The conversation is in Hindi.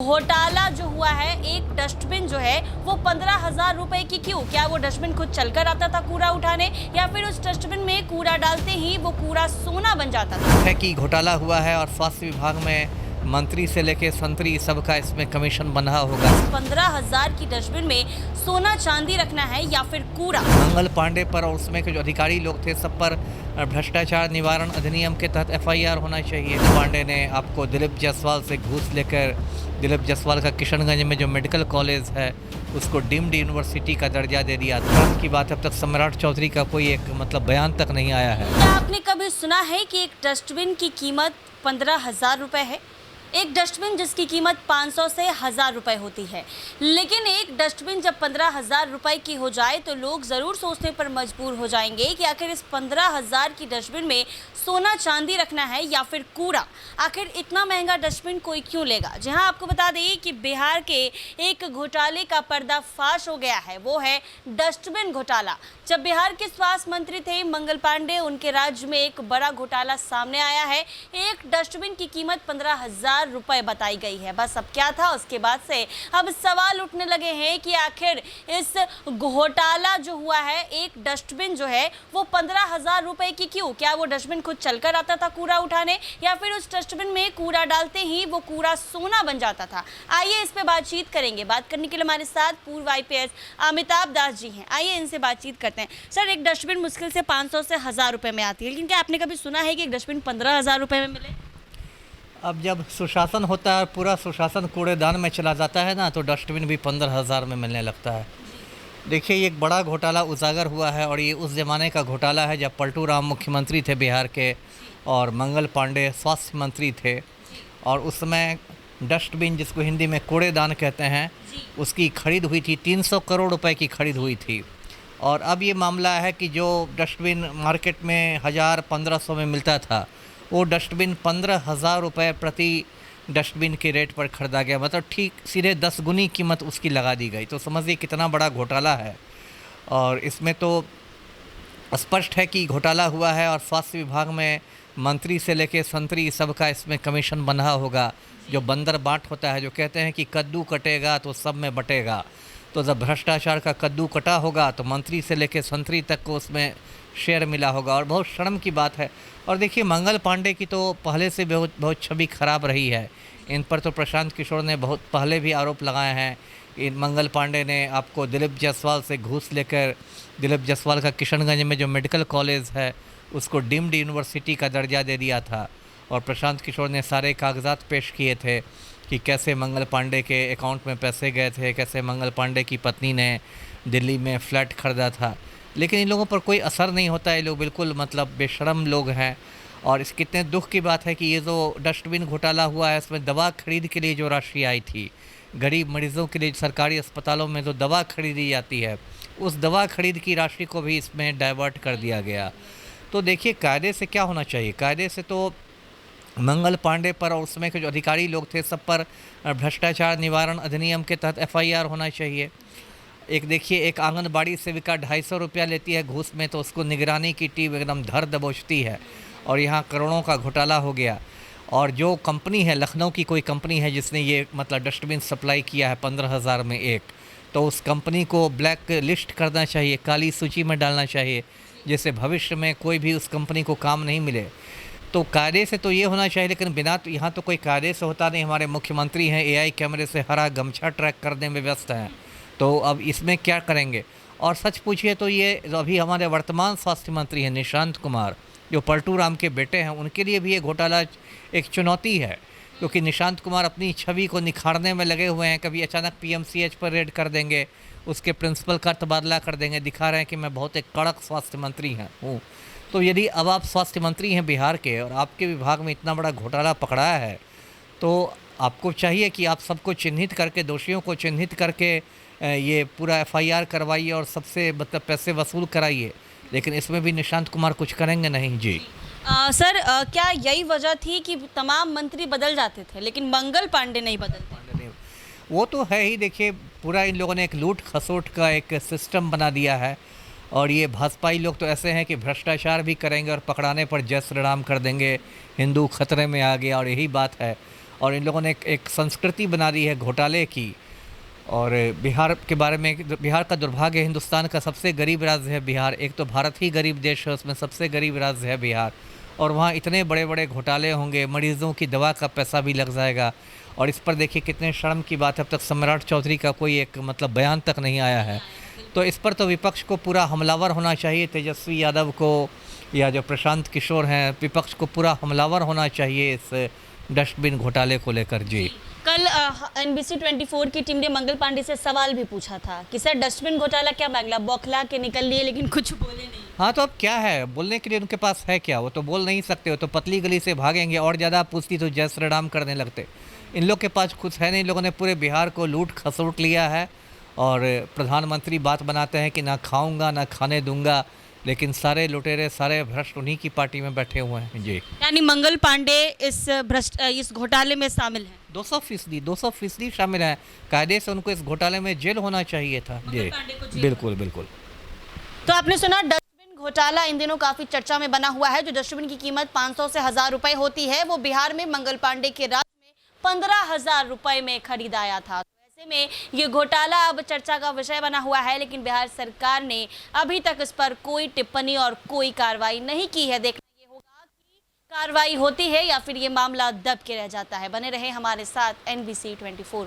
घोटाला जो हुआ है, एक डस्टबिन जो है वो 15,000 रुपए की क्यों? क्या वो डस्टबिन खुद चलकर आता था कूड़ा उठाने, या फिर उस डस्टबिन में कूड़ा डालते ही वो कूड़ा सोना बन जाता था? है कि घोटाला हुआ है और स्वास्थ्य विभाग में मंत्री से लेके संतरी सबका इसमें कमीशन बंधा होगा। 15,000 की डस्टबिन में सोना चांदी रखना है या फिर कूड़ा? मंगल पांडे पर और उसमें के जो अधिकारी लोग थे सब पर भ्रष्टाचार निवारण अधिनियम के तहत एफआईआर होना चाहिए। पांडे ने आपको दिलीप जायसवाल से घूस लेकर, दिलीप जायसवाल का किशनगंज में जो मेडिकल कॉलेज है उसको डीम्ड यूनिवर्सिटी का दर्जा दे दिया था। की बात अब तक सम्राट चौधरी का कोई एक बयान तक नहीं आया है। क्या आपने कभी सुना है कि एक डस्टबिन की कीमत 15,000 रुपए है? एक डस्टबिन जिसकी कीमत 500 से 1,000 रुपए होती है, लेकिन एक डस्टबिन जब 15,000 रुपए की हो जाए तो लोग ज़रूर सोचने पर मजबूर हो जाएंगे कि आखिर इस 15,000 की डस्टबिन में सोना चांदी रखना है या फिर कूड़ा। आखिर इतना महंगा डस्टबिन कोई क्यों लेगा? जहां आपको बता दें कि बिहार के एक घोटाले का पर्दाफाश हो गया है, वो है डस्टबिन घोटाला। जब बिहार के स्वास्थ्य मंत्री थे मंगल पांडे, उनके राज्य में एक बड़ा घोटाला सामने आया है। एक डस्टबिन की कीमत 15,000 रुपए बताई गई है। बस अब क्या था, उसके बाद से अब सवाल उठने लगे हैं कि आखिर इस घोटाला जो हुआ है, एक डस्टबिन जो है वो 15,000 रुपए की क्यों? क्या वो डस्टबिन खुद चलकर आता था कूड़ा उठाने, या फिर उस डस्टबिन में कूड़ा डालते ही वो कूड़ा सोना बन जाता था? आइए इस पे बातचीत करेंगे। बात करने के लिए हमारे साथ पूर्व आईपीएस अमिताभ दास जी हैं। आइए इनसे बातचीत करते हैं। सर, एक डस्टबिन मुश्किल से 500 से 1,000 रुपए में आती है, लेकिन क्या आपने कभी सुना है कि एक डस्टबिन 15,000 रुपए में मिले? अब जब सुशासन होता है, पूरा सुशासन कूड़ेदान में चला जाता है ना, तो डस्टबिन भी 15,000 में मिलने लगता है। देखिए, ये एक बड़ा घोटाला उजागर हुआ है और ये उस ज़माने का घोटाला है जब पलटू राम मुख्यमंत्री थे बिहार के और मंगल पांडे स्वास्थ्य मंत्री थे। और उस समय डस्टबिन, जिसको हिंदी में कूड़ेदान कहते हैं, उसकी खरीद हुई थी, 300 करोड़ रुपए की खरीद हुई थी। और अब ये मामला है कि जो डस्टबिन मार्केट में 1,000-1,500 में मिलता था, वो डस्टबिन 15,000 रुपये प्रति डस्टबिन के रेट पर ख़रीदा गया। मतलब ठीक सीधे 10 गुनी कीमत उसकी लगा दी गई। तो समझिए कितना बड़ा घोटाला है। और इसमें तो स्पष्ट है कि घोटाला हुआ है और स्वास्थ्य विभाग में मंत्री से लेके संतरी सबका इसमें कमीशन बंधा होगा। जो बंदर बाट होता है, जो कहते हैं कि कद्दू कटेगा तो सब में बटेगा, तो जब भ्रष्टाचार का कद्दू कटा होगा तो मंत्री से लेके संतरी तक को उसमें शेयर मिला होगा। और बहुत शर्म की बात है। और देखिए, मंगल पांडे की तो पहले से बहुत छवि खराब रही है। इन पर तो प्रशांत किशोर ने बहुत पहले भी आरोप लगाए हैं। इन मंगल पांडे ने आपको दिलीप जायसवाल से घूस लेकर, दिलीप जायसवाल का किशनगंज में जो मेडिकल कॉलेज है उसको डीम्ड यूनिवर्सिटी का दर्जा दे दिया था। और प्रशांत किशोर ने सारे कागजात पेश किए थे कि कैसे मंगल पांडे के अकाउंट में पैसे गए थे, कैसे मंगल पांडे की पत्नी ने दिल्ली में फ्लैट खरीदा था। लेकिन इन लोगों पर कोई असर नहीं होता है। ये लोग बिल्कुल बेशरम लोग हैं। और इस कितने दुख की बात है कि ये जो डस्टबिन घोटाला हुआ है, इसमें दवा खरीद के लिए जो राशि आई थी, गरीब मरीजों के लिए सरकारी अस्पतालों में जो दवा खरीदी जाती है, उस दवा खरीद की राशि को भी इसमें डाइवर्ट कर दिया गया। तो देखिए, कायदे से क्या होना चाहिए? कायदे से तो मंगल पांडे पर और उसमें के जो अधिकारी लोग थे सब पर भ्रष्टाचार निवारण अधिनियम के तहत एफआईआर होना चाहिए। एक देखिए, एक आंगनबाड़ी सेविका 250 रुपया लेती है घूस में, तो उसको निगरानी की टीम एकदम धर दबोचती है। और यहाँ करोड़ों का घोटाला हो गया। और जो कंपनी है, लखनऊ की कोई कंपनी है जिसने ये डस्टबिन सप्लाई किया है 15,000 में एक, तो उस कंपनी को ब्लैक लिस्ट करना चाहिए, काली सूची में डालना चाहिए, जिससे भविष्य में कोई भी उस कंपनी को काम नहीं मिले। तो कायदे से तो ये होना चाहिए, लेकिन बिना तो यहाँ तो कोई कायदे से होता नहीं। हमारे मुख्यमंत्री हैं एआई कैमरे से हरा गमछा ट्रैक करने में व्यस्त हैं, तो अब इसमें क्या करेंगे? और सच पूछिए तो ये अभी हमारे वर्तमान स्वास्थ्य मंत्री हैं निशांत कुमार, जो पलटू राम के बेटे हैं, उनके लिए भी ये घोटाला एक चुनौती है। क्योंकि निशांत कुमार अपनी छवि को निखारने में लगे हुए हैं। कभी अचानक पीएमसीएच पर रेड कर देंगे, उसके प्रिंसिपल का तबादला कर देंगे, दिखा रहे हैं कि मैं बहुत एक कड़क स्वास्थ्य मंत्री हूँ। तो यदि अब आप स्वास्थ्य मंत्री हैं बिहार के और आपके विभाग में इतना बड़ा घोटाला पकड़ाया है, तो आपको चाहिए कि आप सबको चिन्हित करके, दोषियों को चिन्हित करके ये पूरा एफआईआर करवाइए और सबसे पैसे वसूल कराइए। लेकिन इसमें भी निशांत कुमार कुछ करेंगे नहीं। जी सर, क्या यही वजह थी कि तमाम मंत्री बदल जाते थे लेकिन मंगल पांडे नहीं बदलते? वो तो है ही। देखिए, पूरा इन लोगों ने एक लूट खसोट का एक सिस्टम बना दिया है। और ये भाजपाई लोग तो ऐसे हैं कि भ्रष्टाचार भी करेंगे और पकड़ाने पर जय श्री राम कर देंगे, हिंदू खतरे में आ गया, और यही बात है। और इन लोगों ने एक संस्कृति बना दी है घोटाले की। और बिहार के बारे में, बिहार का दुर्भाग्य, हिंदुस्तान का सबसे गरीब राज्य है बिहार। एक तो भारत ही गरीब देश है, उसमें सबसे गरीब राज्य है बिहार, और वहाँ इतने बड़े बड़े घोटाले होंगे, मरीजों की दवा का पैसा भी लग जाएगा। और इस पर देखिए कितने शर्म की बात है, अब तक सम्राट चौधरी का कोई एक मतलब बयान तक नहीं आया है। तो इस पर तो विपक्ष को पूरा हमलावर होना चाहिए, तेजस्वी यादव को या जो प्रशांत किशोर हैं, विपक्ष को पूरा हमलावर होना चाहिए इस डस्टबिन घोटाले को लेकर। जी, कल NBC 24 की टीम ने मंगल पांडे से सवाल भी पूछा था कि सर डस्टबिन घोटाला क्या मामला, बौखला के निकल लिए लेकिन कुछ बोले नहीं। हाँ, तो अब क्या है बोलने के लिए, उनके पास है क्या? वो तो बोल नहीं सकते, वो तो पतली गली से भागेंगे, और ज़्यादा पूछती तो जय श्री राम करने लगते। इन लोग के पास कुछ है नहीं, इन लोगों ने पूरे बिहार को लूट खसोट लिया है। और प्रधानमंत्री बात बनाते हैं कि ना खाऊंगा ना खाने दूंगा, लेकिन सारे लुटेरे, सारे भ्रष्ट उन्हीं की पार्टी में बैठे हुए हैं। जी, यानी मंगल पांडे इस घोटाले में शामिल हैं। 200% शामिल हैं। कायदे से उनको इस घोटाले में जेल होना चाहिए था। जी, बिल्कुल बिल्कुल। तो आपने सुना, डस्टबिन घोटाला इन दिनों काफी चर्चा में बना हुआ है। जो डस्टबिन की कीमत 500 से 1000 रुपए होती है, वो बिहार में मंगल पांडे के राज में 15,000 रुपए में खरीदाया था। तो ऐसे में ये घोटाला अब चर्चा का विषय बना हुआ है, लेकिन बिहार सरकार ने अभी तक इस पर कोई टिप्पणी और कोई कार्रवाई नहीं की है। देखना ये होगा कि कार्रवाई होती है या फिर ये मामला दब के रह जाता है। बने रहे हमारे साथ NBC 24।